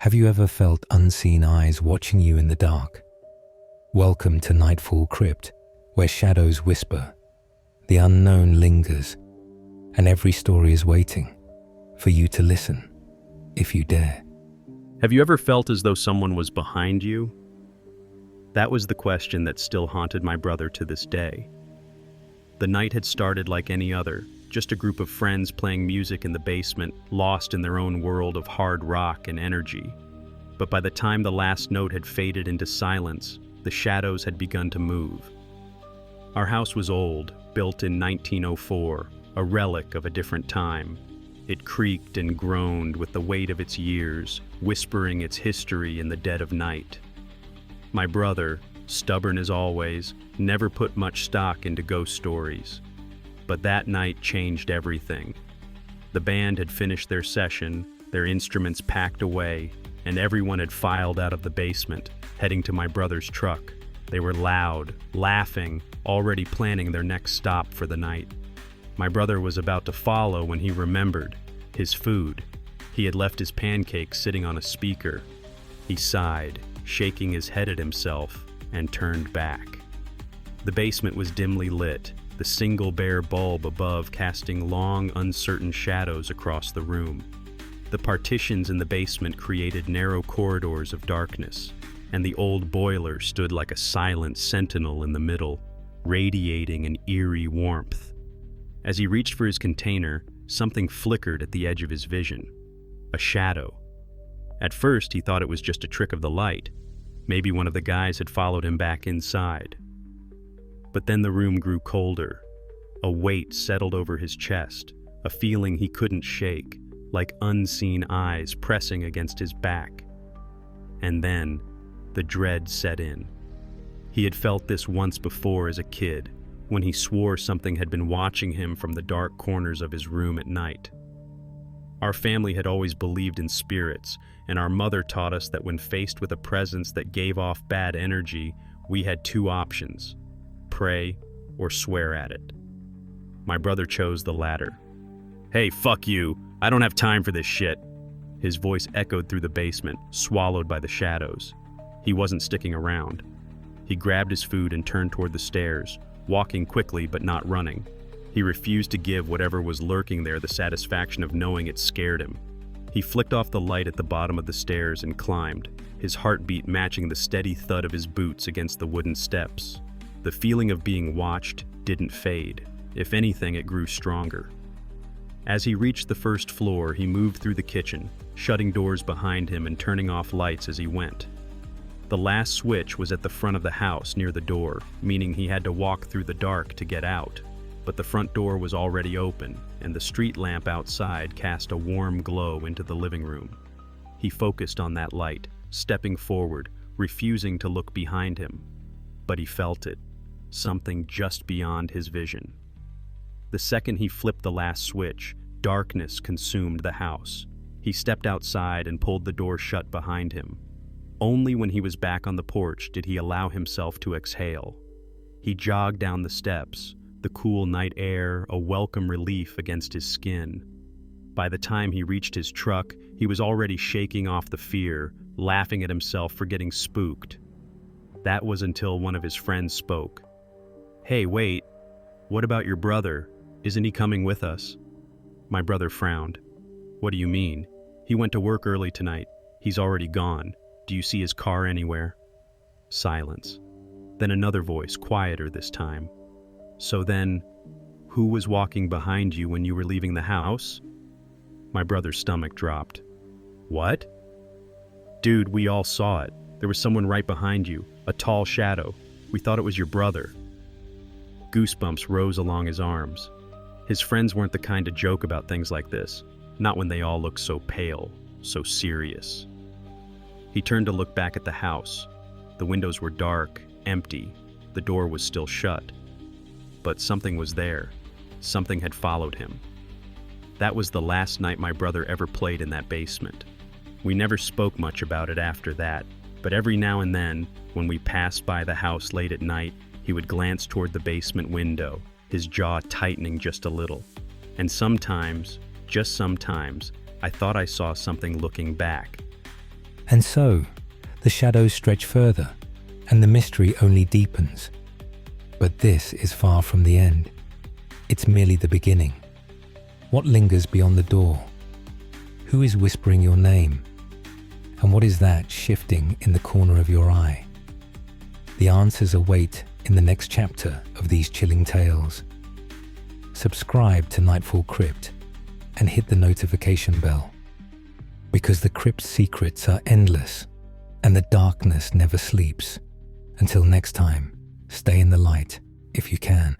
Have you ever felt unseen eyes watching you in the dark? Welcome to Nightfall Crypt, where shadows whisper, the unknown lingers, and every story is waiting for you to listen, if you dare. Have you ever felt as though someone was behind you? That was the question that still haunted my brother to this day. The night had started like any other, just a group of friends playing music in the basement, lost in their own world of hard rock and energy. But by the time the last note had faded into silence, the shadows had begun to move. Our house was old, built in 1904, a relic of a different time. It creaked and groaned with the weight of its years, whispering its history in the dead of night. My brother, stubborn as always, never put much stock into ghost stories. But that night changed everything. The band had finished their session, their instruments packed away, and everyone had filed out of the basement, heading to my brother's truck. They were loud, laughing, already planning their next stop for the night. My brother was about to follow when he remembered his food. He had left his pancakes sitting on a speaker. He sighed, shaking his head at himself, and turned back. The basement was dimly lit, the single bare bulb above casting long, uncertain shadows across the room. The partitions in the basement created narrow corridors of darkness, and the old boiler stood like a silent sentinel in the middle, radiating an eerie warmth. As he reached for his container, something flickered at the edge of his vision. A shadow. At first, he thought it was just a trick of the light. Maybe one of the guys had followed him back inside. But then the room grew colder. A weight settled over his chest, a feeling he couldn't shake, like unseen eyes pressing against his back. And then, the dread set in. He had felt this once before as a kid, when he swore something had been watching him from the dark corners of his room at night. Our family had always believed in spirits, and our mother taught us that when faced with a presence that gave off bad energy, we had two options: pray or swear at it. My brother chose the latter. "Hey, fuck you! I don't have time for this shit!" His voice echoed through the basement, swallowed by the shadows. He wasn't sticking around. He grabbed his food and turned toward the stairs, walking quickly but not running. He refused to give whatever was lurking there the satisfaction of knowing it scared him. He flicked off the light at the bottom of the stairs and climbed, his heartbeat matching the steady thud of his boots against the wooden steps. The feeling of being watched didn't fade. If anything, it grew stronger. As he reached the first floor, he moved through the kitchen, shutting doors behind him and turning off lights as he went. The last switch was at the front of the house near the door, meaning he had to walk through the dark to get out. But the front door was already open, and the street lamp outside cast a warm glow into the living room. He focused on that light, stepping forward, refusing to look behind him. But he felt it, something just beyond his vision. The second he flipped the last switch, darkness consumed the house. He stepped outside and pulled the door shut behind him. Only when he was back on the porch did he allow himself to exhale. He jogged down the steps, the cool night air a welcome relief against his skin. By the time he reached his truck, he was already shaking off the fear, laughing at himself for getting spooked. That was until one of his friends spoke. "Hey, wait, what about your brother? Isn't he coming with us?" My brother frowned. "What do you mean? He went to work early tonight. He's already gone. Do you see his car anywhere?" Silence. Then another voice, quieter this time. "So then, who was walking behind you when you were leaving the house?" My brother's stomach dropped. "What?" "Dude, we all saw it. There was someone right behind you, a tall shadow. We thought it was your brother." Goosebumps rose along his arms. His friends weren't the kind to joke about things like this, not when they all looked so pale, so serious. He turned to look back at the house. The windows were dark, empty. The door was still shut. But something was there. Something had followed him. That was the last night my brother ever played in that basement. We never spoke much about it after that, but every now and then, when we passed by the house late at night, he would glance toward the basement window, his jaw tightening just a little. And sometimes, just sometimes, I thought I saw something looking back. And so, the shadows stretch further, and the mystery only deepens. But this is far from the end. It's merely the beginning. What lingers beyond the door? Who is whispering your name? And what is that shifting in the corner of your eye? The answers await in the next chapter of these chilling tales. Subscribe to Nightfall Crypt and hit the notification bell, because the crypt's secrets are endless and the darkness never sleeps. Until next time, stay in the light if you can.